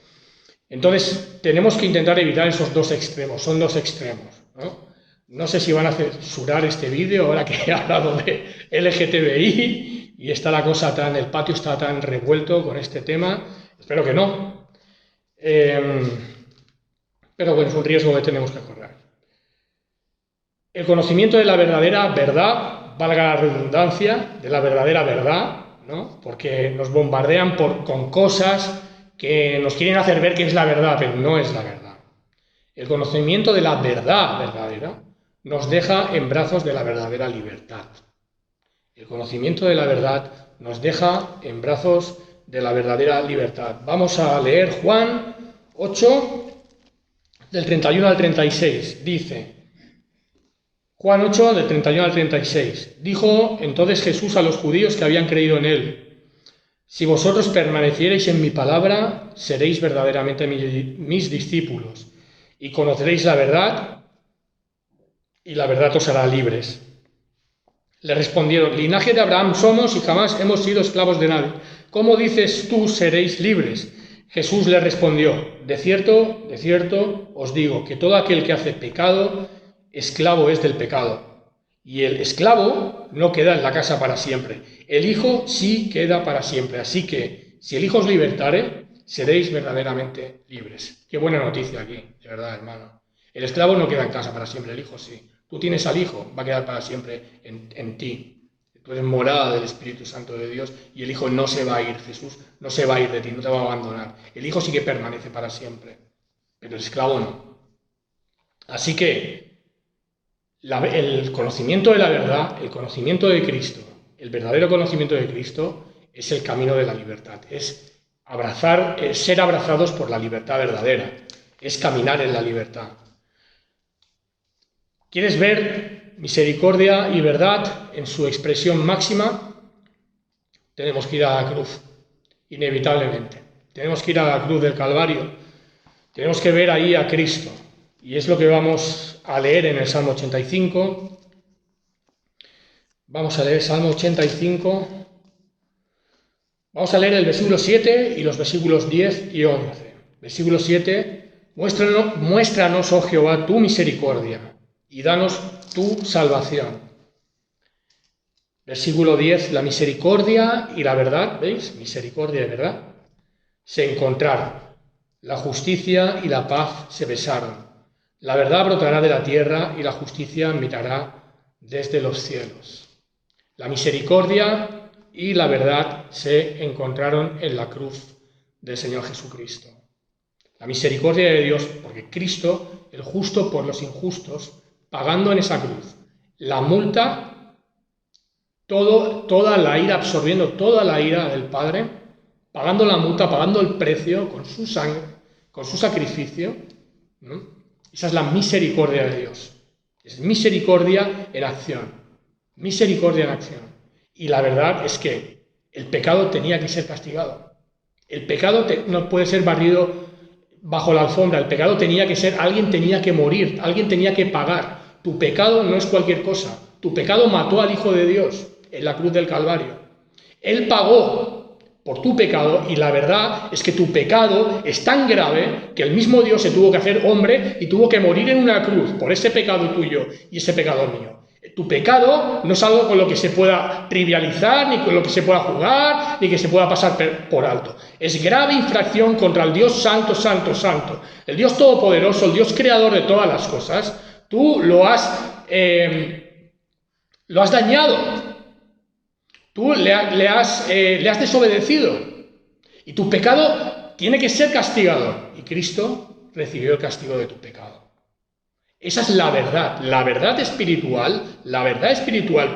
Entonces, tenemos que intentar evitar esos dos extremos, son dos extremos, ¿no? No sé si van a censurar este vídeo ahora que he hablado de LGTBI y está la cosa el patio está tan revuelto con este tema. Espero que no. Pero bueno, es un riesgo que tenemos que correr. El conocimiento de la verdadera verdad, valga la redundancia, de la verdadera verdad, ¿no? Porque nos bombardean con cosas que nos quieren hacer ver que es la verdad, pero no es la verdad. El conocimiento de la verdad verdadera nos deja en brazos de la verdadera libertad. El conocimiento de la verdad nos deja en brazos de la verdadera libertad. Vamos a leer Juan 8, del 31 al 36. Dice, Juan 8, del 31 al 36. Dijo entonces Jesús a los judíos que habían creído en él, si vosotros permaneciereis en mi palabra, seréis verdaderamente mis discípulos, y conoceréis la verdad, y la verdad os hará libres. Le respondieron, linaje de Abraham somos y jamás hemos sido esclavos de nadie. ¿Cómo dices tú seréis libres? Jesús le respondió, de cierto os digo que todo aquel que hace pecado, esclavo es del pecado. Y el esclavo no queda en la casa para siempre. El Hijo sí queda para siempre. Así que, si el Hijo os libertare, seréis verdaderamente libres. Qué buena noticia aquí, de verdad, hermano. El esclavo no queda en casa para siempre, el Hijo sí. Tú tienes al Hijo, va a quedar para siempre en ti. Tú eres morada del Espíritu Santo de Dios y el Hijo no se va a ir, Jesús no se va a ir de ti, no te va a abandonar. El Hijo sí que permanece para siempre, pero el esclavo no. Así que El conocimiento de la verdad, el conocimiento de Cristo, el verdadero conocimiento de Cristo es el camino de la libertad, es ser abrazados por la libertad verdadera, es caminar en la libertad. ¿Quieres ver misericordia y verdad en su expresión máxima? Tenemos que ir a la cruz, inevitablemente. Tenemos que ir a la cruz del Calvario. Tenemos que ver ahí a Cristo. Y es lo que vamos a leer en el Salmo 85. Vamos a leer el Salmo 85. Vamos a leer el versículo 7 y los versículos 10 y 11. Versículo 7. Muéstranos, oh Jehová, tu misericordia y danos tu salvación. Versículo 10. La misericordia y la verdad, ¿veis? Misericordia y verdad se encontraron. La justicia y la paz se besaron. La verdad brotará de la tierra y la justicia mirará desde los cielos. La misericordia y la verdad se encontraron en la cruz del Señor Jesucristo. La misericordia de Dios, porque Cristo, el justo por los injustos, pagando en esa cruz la multa, toda la ira, absorbiendo toda la ira del Padre, pagando la multa, pagando el precio con su sangre, con su sacrificio, ¿no? Esa es la misericordia de Dios. Es misericordia en acción. Misericordia en acción. Y la verdad es que el pecado tenía que ser castigado. El pecado no puede ser barrido bajo la alfombra. El pecado tenía que ser, alguien tenía que morir, alguien tenía que pagar. Tu pecado no es cualquier cosa. Tu pecado mató al Hijo de Dios en la cruz del Calvario. Él pagó por tu pecado, y la verdad es que tu pecado es tan grave que el mismo Dios se tuvo que hacer hombre y tuvo que morir en una cruz por ese pecado tuyo y ese pecado mío. Tu pecado no es algo con lo que se pueda trivializar, ni con lo que se pueda jugar, ni que se pueda pasar por alto. Es grave infracción contra el Dios santo, santo, santo. El Dios todopoderoso, el Dios creador de todas las cosas. Tú lo has dañado. Tú le has desobedecido y tu pecado tiene que ser castigado. Y Cristo recibió el castigo de tu pecado. Esa es la verdad. La verdad espiritual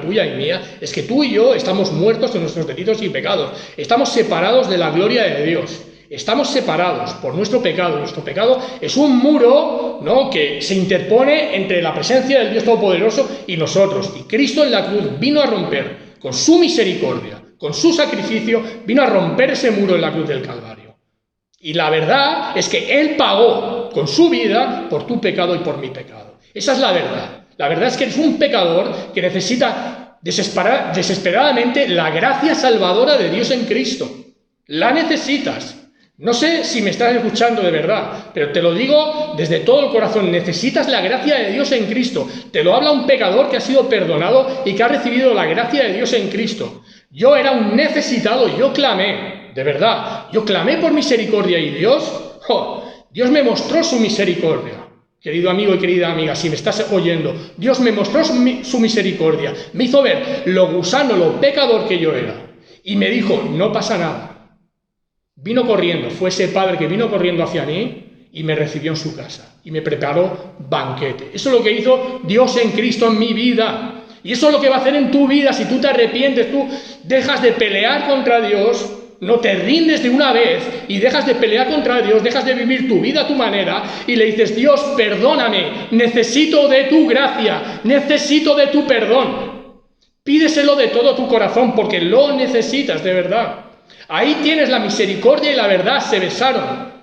tuya y mía, es que tú y yo estamos muertos en nuestros delitos y pecados. Estamos separados de la gloria de Dios. Estamos separados por nuestro pecado. Nuestro pecado es un muro, ¿no?, que se interpone entre la presencia del Dios Todopoderoso y nosotros. Y Cristo en la cruz vino a romper, con su misericordia, con su sacrificio, vino a romper ese muro en la cruz del Calvario. Y la verdad es que Él pagó con su vida por tu pecado y por mi pecado. Esa es la verdad. La verdad es que eres un pecador que necesita desesperadamente la gracia salvadora de Dios en Cristo. La necesitas. No sé si me estás escuchando de verdad, pero te lo digo desde todo el corazón. Necesitas la gracia de Dios en Cristo. Te lo habla un pecador que ha sido perdonado y que ha recibido la gracia de Dios en Cristo. Yo era un necesitado y yo clamé, de verdad. Yo clamé por misericordia y Dios me mostró su misericordia. Querido amigo y querida amiga, si me estás oyendo, Dios me mostró su misericordia. Me hizo ver lo gusano, lo pecador que yo era. Y me dijo, no pasa nada. Vino corriendo, fue ese padre que vino corriendo hacia mí y me recibió en su casa y me preparó banquete. Eso es lo que hizo Dios en Cristo en mi vida. Y eso es lo que va a hacer en tu vida si tú te arrepientes, tú dejas de pelear contra Dios, no te rindes de una vez y dejas de pelear contra Dios, dejas de vivir tu vida a tu manera y le dices, Dios, perdóname, necesito de tu gracia, necesito de tu perdón. Pídeselo de todo tu corazón porque lo necesitas de verdad. Ahí tienes la misericordia y la verdad se besaron.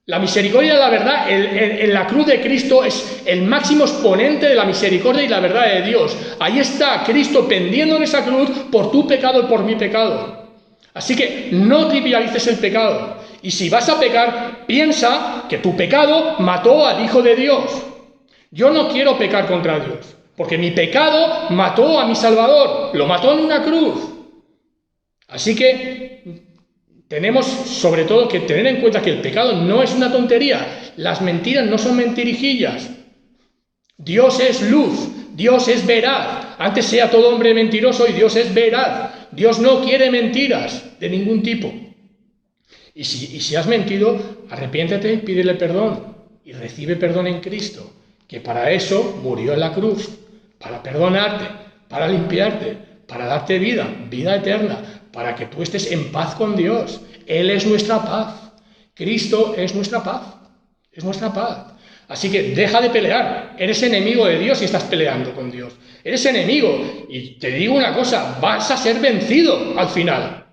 La misericordia y la verdad en la cruz de Cristo es el máximo exponente de la misericordia y la verdad de Dios. Ahí está Cristo pendiendo en esa cruz por tu pecado y por mi pecado. Así que no trivialices el pecado. Y si vas a pecar, piensa que tu pecado mató al Hijo de Dios. Yo no quiero pecar contra Dios, porque mi pecado mató a mi Salvador, lo mató en una cruz. Así que tenemos sobre todo que tener en cuenta que el pecado no es una tontería. Las mentiras no son mentirijillas. Dios es luz, Dios es veraz. Antes sea todo hombre mentiroso y Dios es veraz. Dios no quiere mentiras de ningún tipo. Y si has mentido, arrepiéntete, pídele perdón y recibe perdón en Cristo, que para eso murió en la cruz, para perdonarte, para limpiarte, para darte vida, vida eterna, para que tú estés en paz con Dios. Él es nuestra paz. Cristo es nuestra paz. Es nuestra paz. Así que deja de pelear. Eres enemigo de Dios y estás peleando con Dios. Eres enemigo. Y te digo una cosa, vas a ser vencido al final.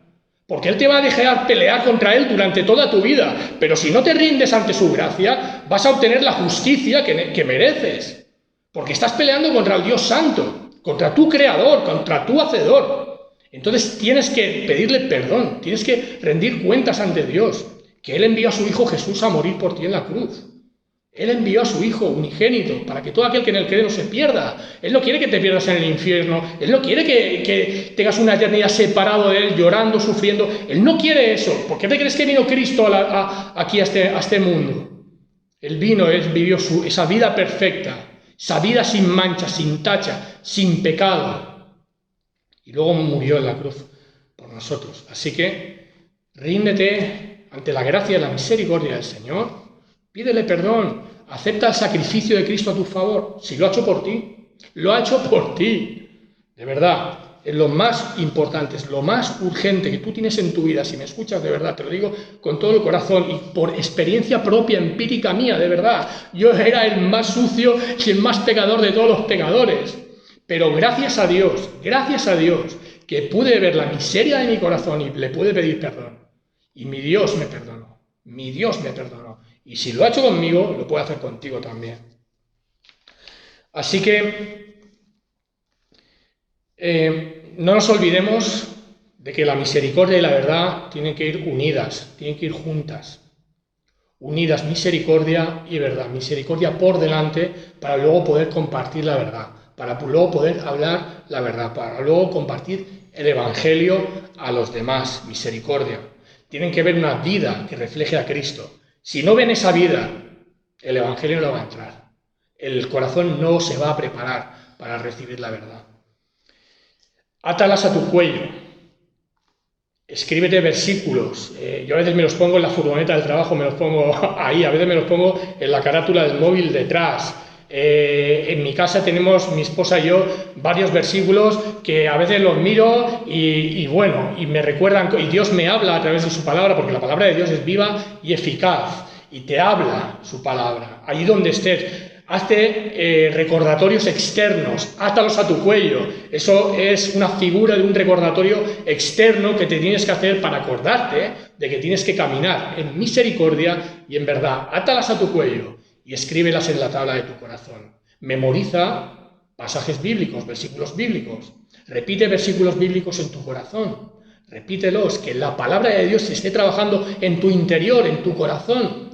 Porque Él te va a dejar pelear contra Él durante toda tu vida. Pero si no te rindes ante su gracia, vas a obtener la justicia que mereces. Porque estás peleando contra el Dios Santo, contra tu Creador, contra tu Hacedor. Entonces tienes que pedirle perdón, tienes que rendir cuentas ante Dios. Que Él envió a su Hijo Jesús a morir por ti en la cruz. Él envió a su Hijo unigénito para que todo aquel que en Él cree no se pierda. Él no quiere que te pierdas en el infierno. Él no quiere que tengas una eternidad separado de Él, llorando, sufriendo. Él no quiere eso. ¿Por qué te crees que vino Cristo aquí a este mundo? Él vino, Él vivió esa vida perfecta, esa vida sin mancha, sin tacha, sin pecado. Y luego murió en la cruz por nosotros. Así que ríndete ante la gracia y la misericordia del Señor. Pídele perdón, acepta el sacrificio de Cristo a tu favor, si lo ha hecho por ti, lo ha hecho por ti, de verdad, es lo más importante, es lo más urgente que tú tienes en tu vida, si me escuchas de verdad, te lo digo con todo el corazón y por experiencia propia, empírica mía, de verdad, yo era el más sucio y el más pecador de todos los pecadores, pero gracias a Dios, que pude ver la miseria de mi corazón y le pude pedir perdón, y mi Dios me perdonó. Y si lo ha hecho conmigo, lo puede hacer contigo también. Así que no nos olvidemos de que la misericordia y la verdad tienen que ir unidas, tienen que ir juntas. Unidas, misericordia y verdad. Misericordia por delante para luego poder compartir la verdad, para luego poder hablar la verdad, para luego compartir el Evangelio a los demás. Misericordia. Tienen que ver una vida que refleje a Cristo. Si no ven esa vida, el Evangelio no va a entrar. El corazón no se va a preparar para recibir la verdad. Átalas a tu cuello. Escríbete versículos. Yo a veces me los pongo en la furgoneta del trabajo, me los pongo ahí, a veces me los pongo en la carátula del móvil detrás. En mi casa tenemos, mi esposa y yo, varios versículos que a veces los miro y me recuerdan, y Dios me habla a través de su palabra, porque la palabra de Dios es viva y eficaz, y te habla su palabra, allí donde estés. Hazte recordatorios externos, átalos a tu cuello. Eso es una figura de un recordatorio externo que te tienes que hacer para acordarte de que tienes que caminar en misericordia y en verdad. Átalas a tu cuello y escríbelas en la tabla de tu corazón. Memoriza pasajes bíblicos, versículos bíblicos. Repite versículos bíblicos en tu corazón. Repítelos, que la palabra de Dios esté trabajando en tu interior, en tu corazón.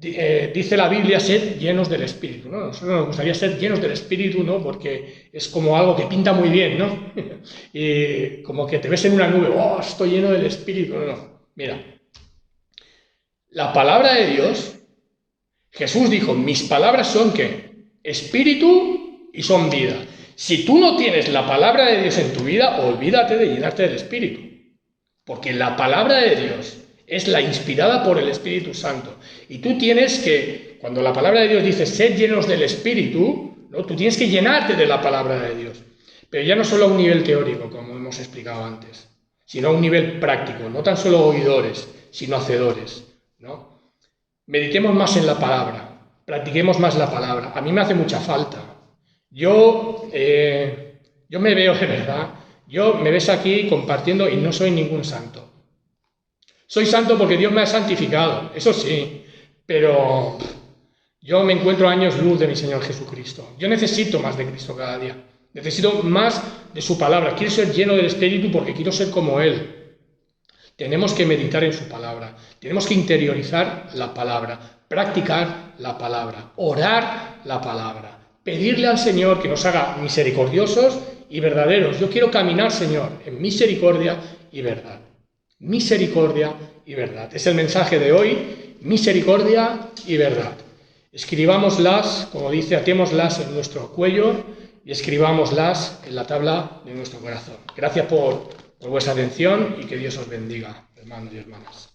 Dice la Biblia, sed llenos del Espíritu, ¿no? Nosotros nos gustaría ser llenos del Espíritu, ¿no? Porque es como algo que pinta muy bien, ¿no? Y como que te ves en una nube, ¡oh, estoy lleno del Espíritu! No. Mira, la palabra de Dios, Jesús dijo, mis palabras son, ¿qué? Espíritu y son vida. Si tú no tienes la palabra de Dios en tu vida, olvídate de llenarte del Espíritu. Porque la palabra de Dios es la inspirada por el Espíritu Santo. Y tú tienes que, cuando la palabra de Dios dice, sed llenos del Espíritu, ¿no? Tú tienes que llenarte de la palabra de Dios. Pero ya no solo a un nivel teórico, como hemos explicado antes, sino a un nivel práctico, no tan solo oidores, sino hacedores, ¿no? Meditemos más en la palabra, practiquemos más la palabra. A mí me hace mucha falta. Yo me veo de verdad, me ves aquí compartiendo y no soy ningún santo. Soy santo porque Dios me ha santificado, eso sí, pero yo me encuentro años luz de mi Señor Jesucristo. Yo necesito más de Cristo cada día, necesito más de su palabra. Quiero ser lleno del Espíritu porque quiero ser como Él. Tenemos que meditar en su palabra, tenemos que interiorizar la palabra, practicar la palabra, orar la palabra, pedirle al Señor que nos haga misericordiosos y verdaderos. Yo quiero caminar, Señor, en misericordia y verdad. Misericordia y verdad. Es el mensaje de hoy, misericordia y verdad. Escribámoslas, como dice, atémoslas en nuestro cuello y escribámoslas en la tabla de nuestro corazón. Gracias por vuestra atención y que Dios os bendiga, hermanos y hermanas.